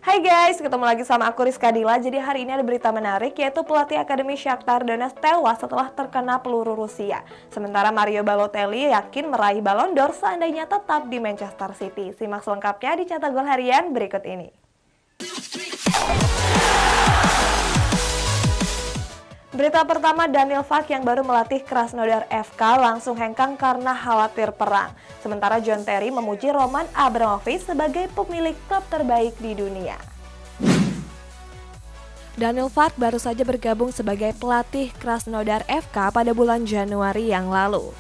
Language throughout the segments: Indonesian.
Hai guys, ketemu lagi sama aku Rizka Dila. Jadi hari ini ada berita menarik, yaitu pelatih Akademi Shakhtar Donetsk tewas setelah terkena peluru Rusia. Sementara Mario Balotelli yakin meraih Ballon d'Or seandainya tetap di Manchester City. Simak selengkapnya di Cetak Gol Harian berikut ini. Berita pertama, Daniel Fark yang baru melatih Krasnodar FK langsung hengkang karena khawatir perang. Sementara John Terry memuji Roman Abramovich sebagai pemilik klub terbaik di dunia. Daniel Fark baru saja bergabung sebagai pelatih Krasnodar FK pada bulan Januari yang lalu.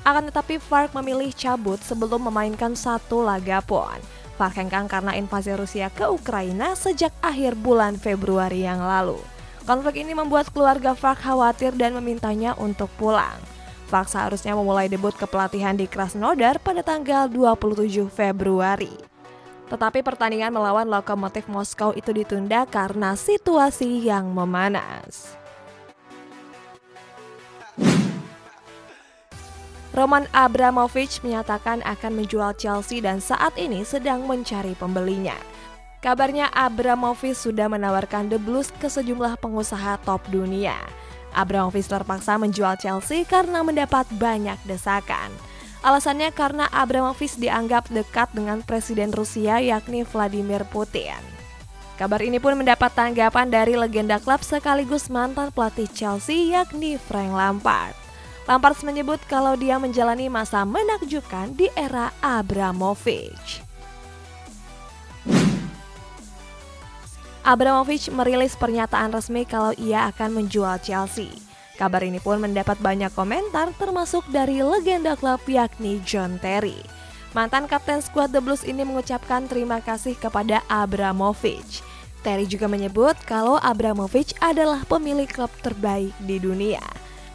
Akan tetapi Fark memilih cabut sebelum memainkan satu laga pun. Fark hengkang karena invasi Rusia ke Ukraina sejak akhir bulan Februari yang lalu. Konflik ini membuat keluarga Fark khawatir dan memintanya untuk pulang. Fark seharusnya memulai debut kepelatihan di Krasnodar pada tanggal 27 Februari. Tetapi pertandingan melawan Lokomotiv Moskow itu ditunda karena situasi yang memanas. Roman Abramovich menyatakan akan menjual Chelsea dan saat ini sedang mencari pembelinya. Kabarnya Abramovich sudah menawarkan The Blues ke sejumlah pengusaha top dunia. Abramovich terpaksa menjual Chelsea karena mendapat banyak desakan. Alasannya karena Abramovich dianggap dekat dengan Presiden Rusia yakni Vladimir Putin. Kabar ini pun mendapat tanggapan dari legenda klub sekaligus mantan pelatih Chelsea yakni Frank Lampard. Lampard menyebut kalau dia menjalani masa menakjubkan di era Abramovich. Abramovich merilis pernyataan resmi kalau ia akan menjual Chelsea. Kabar ini pun mendapat banyak komentar termasuk dari legenda klub yakni John Terry. Mantan kapten skuad The Blues ini mengucapkan terima kasih kepada Abramovich. Terry juga menyebut kalau Abramovich adalah pemilik klub terbaik di dunia.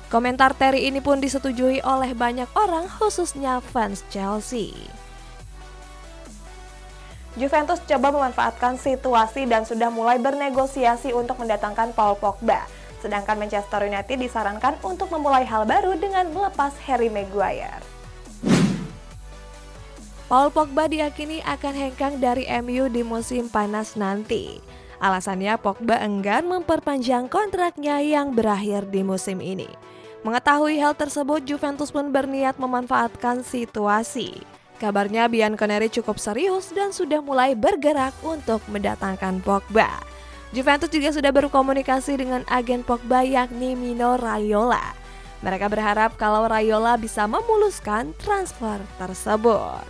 Komentar Terry ini pun disetujui oleh banyak orang khususnya fans Chelsea. Juventus coba memanfaatkan situasi dan sudah mulai bernegosiasi untuk mendatangkan Paul Pogba. Sedangkan Manchester United disarankan untuk memulai hal baru dengan melepas Harry Maguire. Paul Pogba diyakini akan hengkang dari MU di musim panas nanti. Alasannya Pogba enggan memperpanjang kontraknya yang berakhir di musim ini. Mengetahui hal tersebut, Juventus pun berniat memanfaatkan situasi. Kabarnya Bianconeri cukup serius dan sudah mulai bergerak untuk mendatangkan Pogba. Juventus juga sudah berkomunikasi dengan agen Pogba yakni Mino Raiola. Mereka berharap kalau Raiola bisa memuluskan transfer tersebut.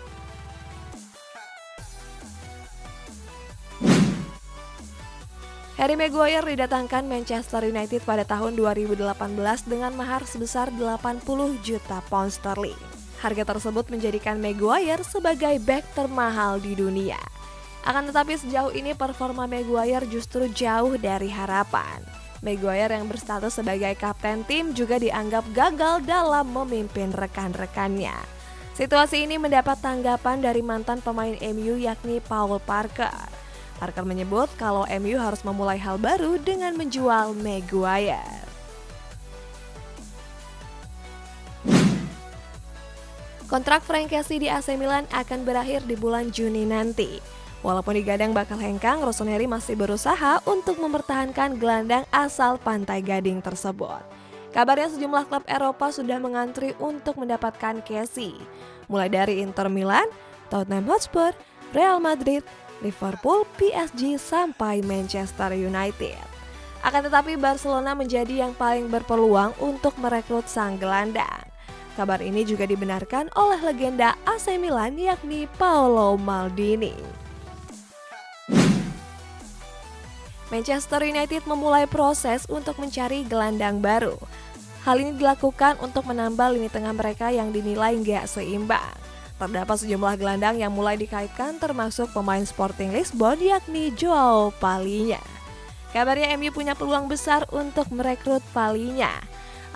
Harry Maguire didatangkan Manchester United pada tahun 2018 dengan mahar sebesar 80 juta pound sterling. Harga tersebut menjadikan Maguire sebagai bek termahal di dunia. Akan tetapi sejauh ini performa Maguire justru jauh dari harapan. Maguire yang berstatus sebagai kapten tim juga dianggap gagal dalam memimpin rekan-rekannya. Situasi ini mendapat tanggapan dari mantan pemain MU yakni Paul Parker. Parker menyebut kalau MU harus memulai hal baru dengan menjual Maguire. Kontrak Frank Kessie di AC Milan akan berakhir di bulan Juni nanti. Walaupun digadang bakal hengkang, Rossoneri masih berusaha untuk mempertahankan gelandang asal Pantai Gading tersebut. Kabarnya sejumlah klub Eropa sudah mengantri untuk mendapatkan Kessie, mulai dari Inter Milan, Tottenham Hotspur, Real Madrid, Liverpool, PSG, sampai Manchester United. Akan tetapi Barcelona menjadi yang paling berpeluang untuk merekrut sang gelandang. Kabar ini juga dibenarkan oleh legenda AC Milan yakni Paolo Maldini. Manchester United memulai proses untuk mencari gelandang baru. Hal ini dilakukan untuk menambah lini tengah mereka yang dinilai nggak seimbang. Terdapat sejumlah gelandang yang mulai dikaitkan termasuk pemain Sporting Lisbon yakni Joao Palhinha. Kabarnya MU punya peluang besar untuk merekrut Palhinha.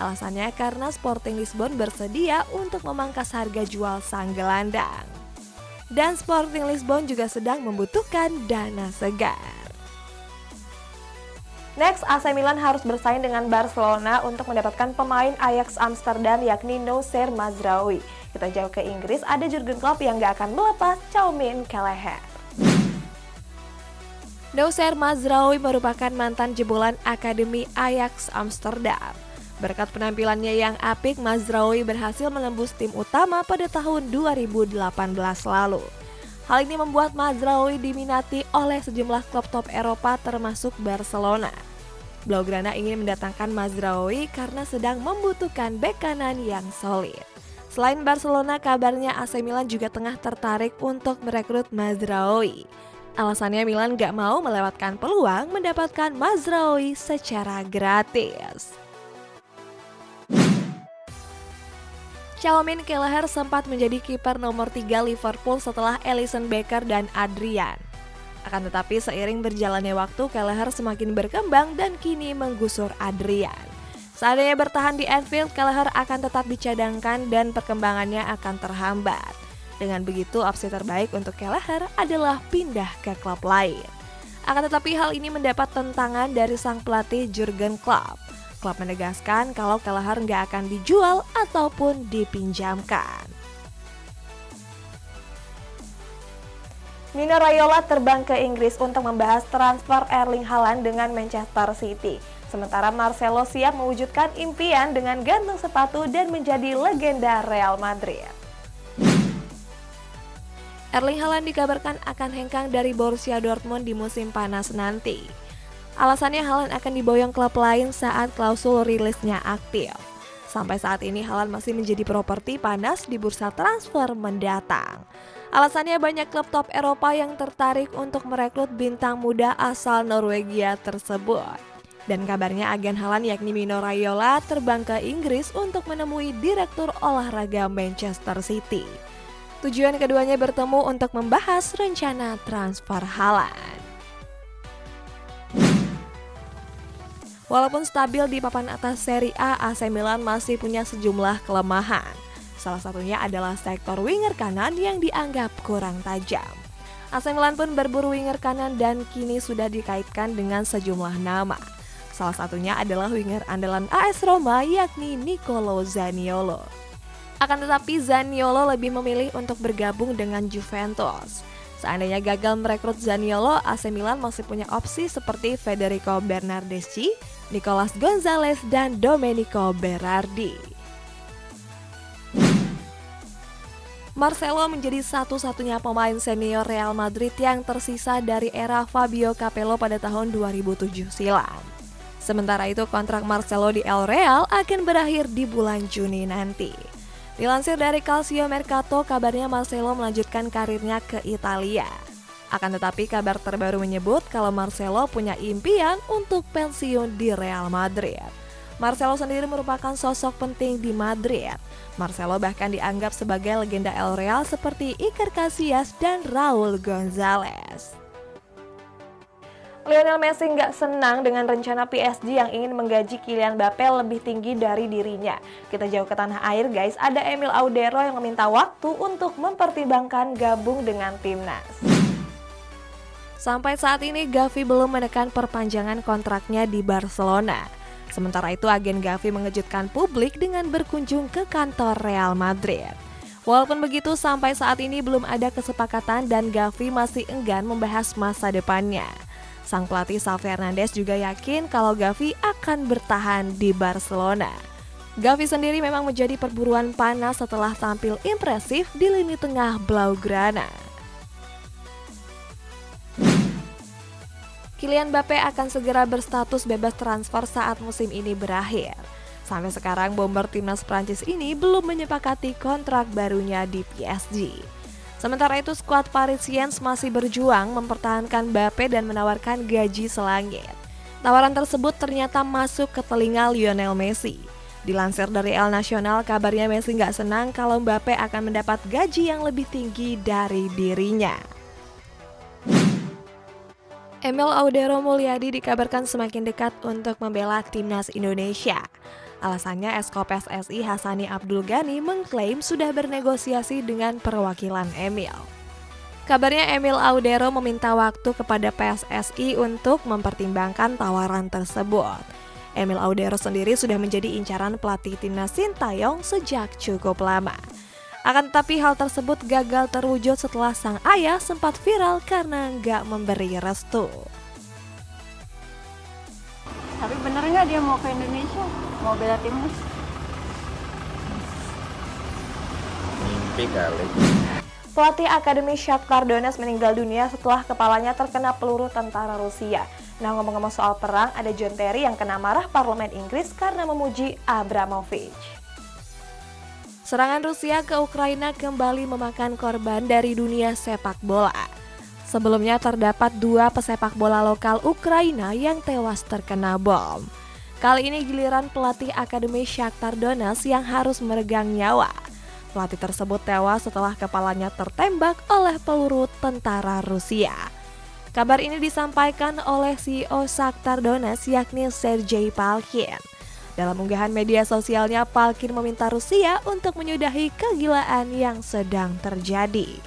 Alasannya karena Sporting Lisbon bersedia untuk memangkas harga jual sang gelandang. Dan Sporting Lisbon juga sedang membutuhkan dana segar. Next, AC Milan harus bersaing dengan Barcelona untuk mendapatkan pemain Ajax Amsterdam yakni Noussair Mazraoui. Kita jauh ke Inggris, ada Jurgen Klopp yang gak akan melepas Tchouaméni Kelleher. Noussair Mazraoui merupakan mantan jebolan Akademi Ajax Amsterdam. Berkat penampilannya yang apik, Mazraoui berhasil menembus tim utama pada tahun 2018 lalu. Hal ini membuat Mazraoui diminati oleh sejumlah klub top Eropa termasuk Barcelona. Blaugrana ingin mendatangkan Mazraoui karena sedang membutuhkan bek kanan yang solid. Selain Barcelona, kabarnya AC Milan juga tengah tertarik untuk merekrut Mazraoui. Alasannya Milan gak mau melewatkan peluang mendapatkan Mazraoui secara gratis. Calvin Kelleher sempat menjadi kiper nomor 3 Liverpool setelah Alisson Becker dan Adrian. Akan tetapi seiring berjalannya waktu, Kelleher semakin berkembang dan kini menggusur Adrian. Seandainya bertahan di Anfield, Kelleher akan tetap dicadangkan dan perkembangannya akan terhambat. Dengan begitu, opsi terbaik untuk Kelleher adalah pindah ke klub lain. Akan tetapi hal ini mendapat tentangan dari sang pelatih Jurgen Klopp. Klub menegaskan kalau Kelleher nggak akan dijual ataupun dipinjamkan. Mino Raiola terbang ke Inggris untuk membahas transfer Erling Haaland dengan Manchester City. Sementara Marcelo siap mewujudkan impian dengan gantung sepatu dan menjadi legenda Real Madrid. Erling Haaland dikabarkan akan hengkang dari Borussia Dortmund di musim panas nanti. Alasannya Haaland akan diboyong klub lain saat klausul rilisnya aktif. Sampai saat ini Haaland masih menjadi properti panas di bursa transfer mendatang. Alasannya banyak klub top Eropa yang tertarik untuk merekrut bintang muda asal Norwegia tersebut. Dan kabarnya agen Haaland yakni Mino Raiola terbang ke Inggris untuk menemui direktur olahraga Manchester City. Tujuan keduanya bertemu untuk membahas rencana transfer Haaland. Walaupun stabil di papan atas Serie A, AC Milan masih punya sejumlah kelemahan. Salah satunya adalah sektor winger kanan yang dianggap kurang tajam. AC Milan pun berburu winger kanan dan kini sudah dikaitkan dengan sejumlah nama. Salah satunya adalah winger andalan AS Roma yakni Nicolo Zaniolo. Akan tetapi Zaniolo lebih memilih untuk bergabung dengan Juventus. Seandainya gagal merekrut Zaniolo, AC Milan masih punya opsi seperti Federico Bernardeschi, Nicolas Gonzalez, dan Domenico Berardi. Marcelo menjadi satu-satunya pemain senior Real Madrid yang tersisa dari era Fabio Capello pada tahun 2007 silam. Sementara itu kontrak Marcelo di El Real akan berakhir di bulan Juni nanti. Dilansir dari Calcio Mercato, kabarnya Marcelo melanjutkan karirnya ke Italia. Akan tetapi kabar terbaru menyebut kalau Marcelo punya impian untuk pensiun di Real Madrid. Marcelo sendiri merupakan sosok penting di Madrid. Marcelo bahkan dianggap sebagai legenda El Real seperti Iker Casillas dan Raul Gonzalez. Lionel Messi nggak senang dengan rencana PSG yang ingin menggaji Kylian Mbappe lebih tinggi dari dirinya. Kita jauh ke tanah air guys, ada Emil Audero yang meminta waktu untuk mempertimbangkan gabung dengan timnas. Sampai saat ini Gavi belum menekan perpanjangan kontraknya di Barcelona. Sementara itu agen Gavi mengejutkan publik dengan berkunjung ke kantor Real Madrid. Walaupun begitu sampai saat ini belum ada kesepakatan dan Gavi masih enggan membahas masa depannya. Sang pelatih Xavi Hernandez juga yakin kalau Gavi akan bertahan di Barcelona. Gavi sendiri memang menjadi perburuan panas setelah tampil impresif di lini tengah Blaugrana. Kylian Mbappe akan segera berstatus bebas transfer saat musim ini berakhir. Sampai sekarang bomber timnas Prancis ini belum menyepakati kontrak barunya di PSG. Sementara itu skuad Parisiens masih berjuang mempertahankan Mbappe dan menawarkan gaji selangit. Tawaran tersebut ternyata masuk ke telinga Lionel Messi. Dilansir dari El Nacional, kabarnya Messi nggak senang kalau Mbappe akan mendapat gaji yang lebih tinggi dari dirinya. Emil Audero Mulyadi dikabarkan semakin dekat untuk membela timnas Indonesia. Alasannya Esko PSSI Hassani Abdul Ghani mengklaim sudah bernegosiasi dengan perwakilan Emil. Kabarnya Emil Audero meminta waktu kepada PSSI untuk mempertimbangkan tawaran tersebut. Emil Audero sendiri sudah menjadi incaran pelatih timnas Sintayong sejak cukup lama. Akan tetapi hal tersebut gagal terwujud setelah sang ayah sempat viral karena nggak memberi restu. Tapi bener nggak dia mau ke Indonesia? Mau bela timnas? Mimpi kali. Pelatih Akademi Shakhtar Donetsk meninggal dunia setelah kepalanya terkena peluru tentara Rusia. Nah, ngomong-ngomong soal perang, ada John Terry yang kena marah parlemen Inggris karena memuji Abramovich. Serangan Rusia ke Ukraina kembali memakan korban dari dunia sepak bola. Sebelumnya terdapat 2 pesepak bola lokal Ukraina yang tewas terkena bom. Kali ini giliran pelatih Akademi Shakhtar Donetsk yang harus meregang nyawa. Pelatih tersebut tewas setelah kepalanya tertembak oleh peluru tentara Rusia. Kabar ini disampaikan oleh CEO Shakhtar Donetsk yakni Sergei Palkin. Dalam unggahan media sosialnya, Palkin meminta Rusia untuk menyudahi kegilaan yang sedang terjadi.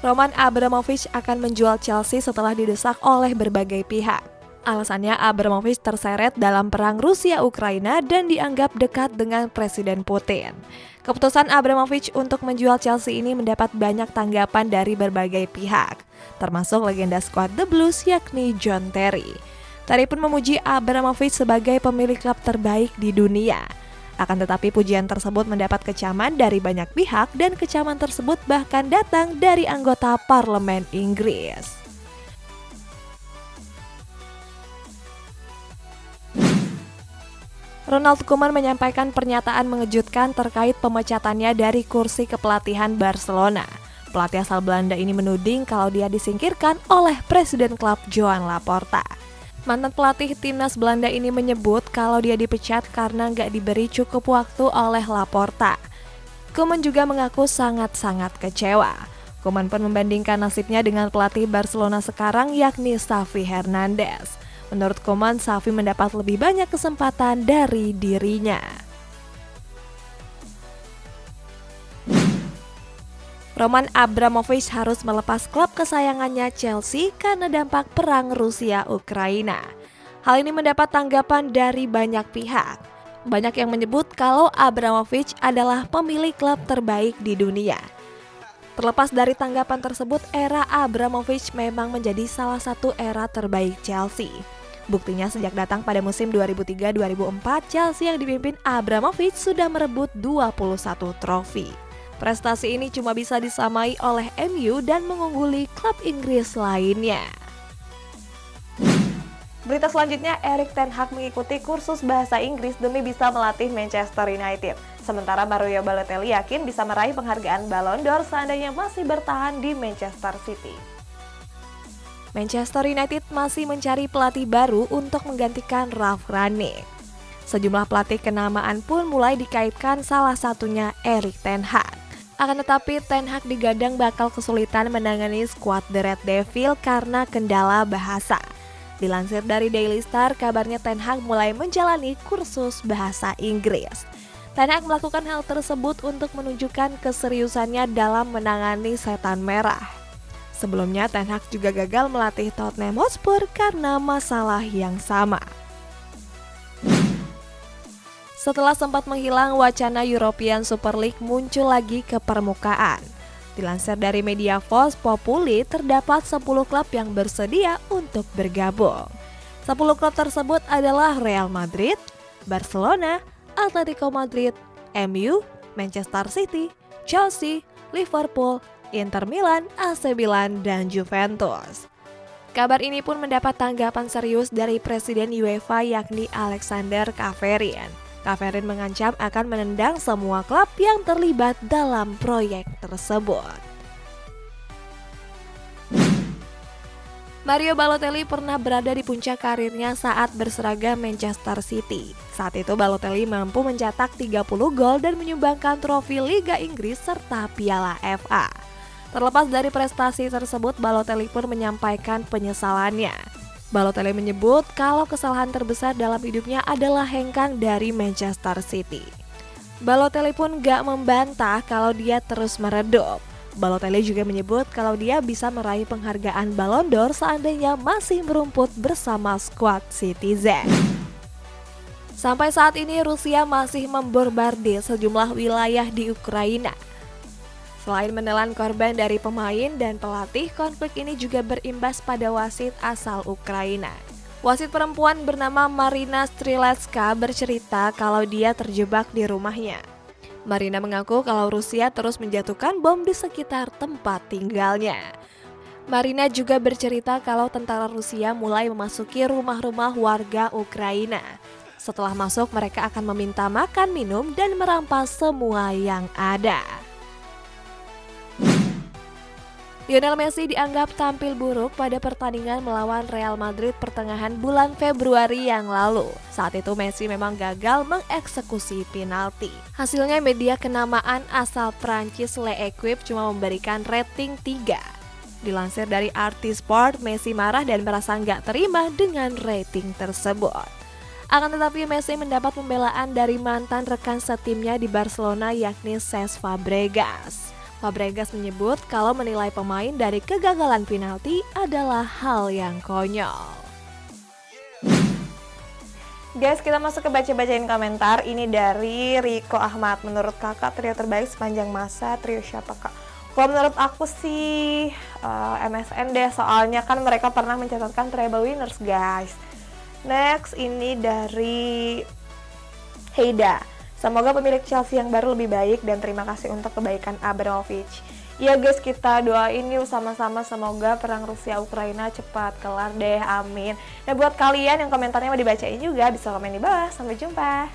Roman Abramovich akan menjual Chelsea setelah didesak oleh berbagai pihak. Alasannya, Abramovich terseret dalam perang Rusia-Ukraina dan dianggap dekat dengan Presiden Putin. Keputusan Abramovich untuk menjual Chelsea ini mendapat banyak tanggapan dari berbagai pihak, termasuk legenda skuad The Blues yakni John Terry. Terry pun memuji Abramovich sebagai pemilik klub terbaik di dunia. Akan tetapi pujian tersebut mendapat kecaman dari banyak pihak dan kecaman tersebut bahkan datang dari anggota parlemen Inggris. Ronald Koeman menyampaikan pernyataan mengejutkan terkait pemecatannya dari kursi kepelatihan Barcelona. Pelatih asal Belanda ini menuding kalau dia disingkirkan oleh Presiden klub Joan Laporta. Mantan pelatih timnas Belanda ini menyebut kalau dia dipecat karena nggak diberi cukup waktu oleh Laporta. Koeman juga mengaku sangat-sangat kecewa. Koeman pun membandingkan nasibnya dengan pelatih Barcelona sekarang yakni Xavi Hernandez. Menurut Koeman, Xavi mendapat lebih banyak kesempatan dari dirinya. Roman Abramovich harus melepas klub kesayangannya Chelsea karena dampak perang Rusia-Ukraina. Hal ini mendapat tanggapan dari banyak pihak. Banyak yang menyebut kalau Abramovich adalah pemilik klub terbaik di dunia. Terlepas dari tanggapan tersebut, era Abramovich memang menjadi salah satu era terbaik Chelsea. Buktinya sejak datang pada musim 2003-2004, Chelsea yang dipimpin Abramovich sudah merebut 21 trofi. Prestasi ini cuma bisa disamai oleh MU dan mengungguli klub Inggris lainnya. Berita selanjutnya, Erik ten Hag mengikuti kursus bahasa Inggris demi bisa melatih Manchester United. Sementara Mario Balotelli yakin bisa meraih penghargaan Ballon d'Or seandainya masih bertahan di Manchester City. Manchester United masih mencari pelatih baru untuk menggantikan Ralf Rangnick. Sejumlah pelatih kenamaan pun mulai dikaitkan, salah satunya Erik ten Hag. Akan tetapi ten Hag digadang bakal kesulitan menangani skuad The Red Devil karena kendala bahasa. Dilansir dari Daily Star, kabarnya ten Hag mulai menjalani kursus bahasa Inggris. Ten Hag melakukan hal tersebut untuk menunjukkan keseriusannya dalam menangani setan merah. Sebelumnya, Ten Hag juga gagal melatih Tottenham Hotspur karena masalah yang sama. Setelah sempat menghilang, wacana European Super League muncul lagi ke permukaan. Dilansir dari media Vox Populi, terdapat 10 klub yang bersedia untuk bergabung. 10 klub tersebut adalah Real Madrid, Barcelona, Atletico Madrid, MU, Manchester City, Chelsea, Liverpool, Inter Milan, AC Milan, dan Juventus. Kabar ini pun mendapat tanggapan serius dari Presiden UEFA yakni Alexander Čaferin. Čaferin mengancam akan menendang semua klub yang terlibat dalam proyek tersebut. Mario Balotelli pernah berada di puncak karirnya saat berseragam Manchester City. Saat itu Balotelli mampu mencetak 30 gol dan menyumbangkan trofi Liga Inggris serta Piala FA. Terlepas dari prestasi tersebut, Balotelli pun menyampaikan penyesalannya. Balotelli menyebut kalau kesalahan terbesar dalam hidupnya adalah hengkang dari Manchester City. Balotelli pun gak membantah kalau dia terus meredup. Balotelli juga menyebut kalau dia bisa meraih penghargaan Ballon d'Or seandainya masih merumput bersama skuad Citizen. Sampai saat ini Rusia masih membombardir sejumlah wilayah di Ukraina. Selain menelan korban dari pemain dan pelatih, konflik ini juga berimbas pada wasit asal Ukraina. Wasit perempuan bernama Marina Strilecka bercerita kalau dia terjebak di rumahnya. Marina mengaku kalau Rusia terus menjatuhkan bom di sekitar tempat tinggalnya. Marina juga bercerita kalau tentara Rusia mulai memasuki rumah-rumah warga Ukraina. Setelah masuk, mereka akan meminta makan, minum, dan merampas semua yang ada. Lionel Messi dianggap tampil buruk pada pertandingan melawan Real Madrid pertengahan bulan Februari yang lalu. Saat itu Messi memang gagal mengeksekusi penalti. Hasilnya media kenamaan asal Prancis L'Equipe cuma memberikan rating 3. Dilansir dari RT Sport, Messi marah dan merasa nggak terima dengan rating tersebut. Akan tetapi Messi mendapat pembelaan dari mantan rekan setimnya di Barcelona yakni Cesc Fabregas. Fabregas menyebut kalau menilai pemain dari kegagalan penalti adalah hal yang konyol. Guys, kita masuk ke baca-bacain komentar. Ini dari Riko Ahmad. Menurut kakak trio terbaik sepanjang masa, trio siapa kak? Kalau menurut aku sih MSN deh, soalnya kan mereka pernah mencatatkan treble winners guys. Next, ini dari Heida. Semoga pemilik Chelsea yang baru lebih baik dan terima kasih untuk kebaikan Abramovich. Ya guys, kita doain yuk sama-sama semoga perang Rusia Ukraina cepat kelar deh, amin. Nah buat kalian yang komentarnya mau dibacain juga bisa komen di bawah. Sampai jumpa.